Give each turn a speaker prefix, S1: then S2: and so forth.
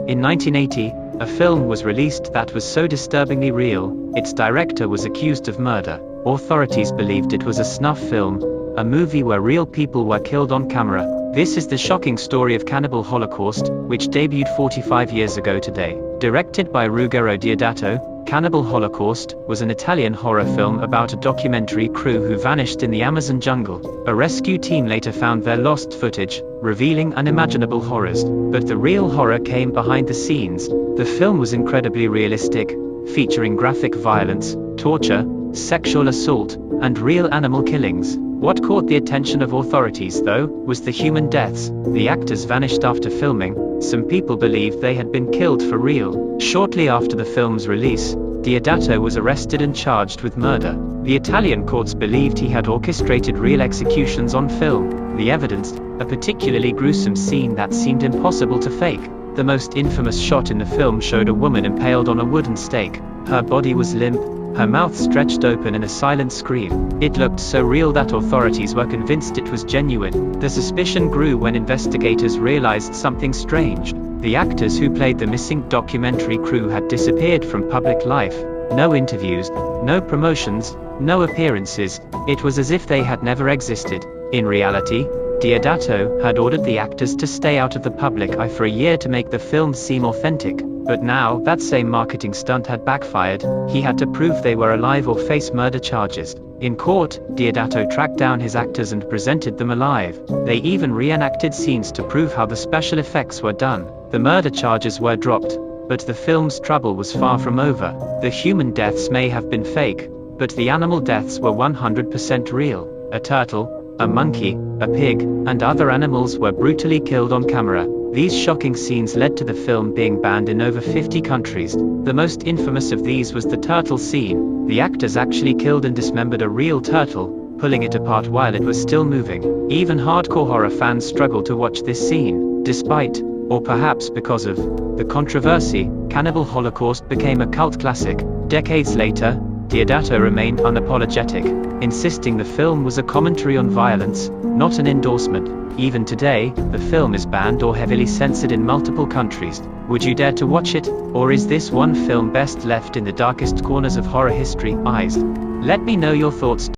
S1: In 1980, a film was released that was so disturbingly real, its director was accused of murder. Authorities believed it was a snuff film, a movie where real people were killed on camera. This is the shocking story of Cannibal Holocaust, which debuted 45 years ago today. Directed by Ruggero Deodato, Cannibal Holocaust was an Italian horror film about a documentary crew who vanished in the Amazon jungle. A rescue team later found their lost footage, revealing unimaginable horrors. But the real horror came behind the scenes. The film was incredibly realistic, featuring graphic violence, torture, sexual assault, and real animal killings. What caught the attention of authorities, though, was the human deaths. The actors vanished after filming. Some people believed they had been killed for real. Shortly after the film's release, Deodato was arrested and charged with murder. The Italian courts believed he had orchestrated real executions on film. The evidence, a particularly gruesome scene that seemed impossible to fake. The most infamous shot in the film showed a woman impaled on a wooden stake. Her body was limp, her mouth stretched open in a silent scream. It looked so real that authorities were convinced it was genuine. The suspicion grew when investigators realized something strange. The actors who played the missing documentary crew had disappeared from public life. No interviews, no promotions, no appearances. It was as if they had never existed. In reality, Deodato had ordered the actors to stay out of the public eye for a year to make the film seem authentic. But now, that same marketing stunt had backfired. He had to prove they were alive or face murder charges. In court, Deodato tracked down his actors and presented them alive. They even reenacted scenes to prove how the special effects were done. The murder charges were dropped, but the film's trouble was far from over. The human deaths may have been fake, but the animal deaths were 100% real. A turtle, a monkey, a pig, and other animals were brutally killed on camera. These shocking scenes led to the film being banned in over 50 countries. The most infamous of these was the turtle scene. The actors actually killed and dismembered a real turtle, pulling it apart while it was still moving. Even hardcore horror fans struggled to watch this scene. Despite, or perhaps because of, the controversy, Cannibal Holocaust became a cult classic. Decades later, Deodato remained unapologetic, insisting the film was a commentary on violence, not an endorsement. Even today, the film is banned or heavily censored in multiple countries. Would you dare to watch it? Or is this one film best left in the darkest corners of horror history? Let me know your thoughts.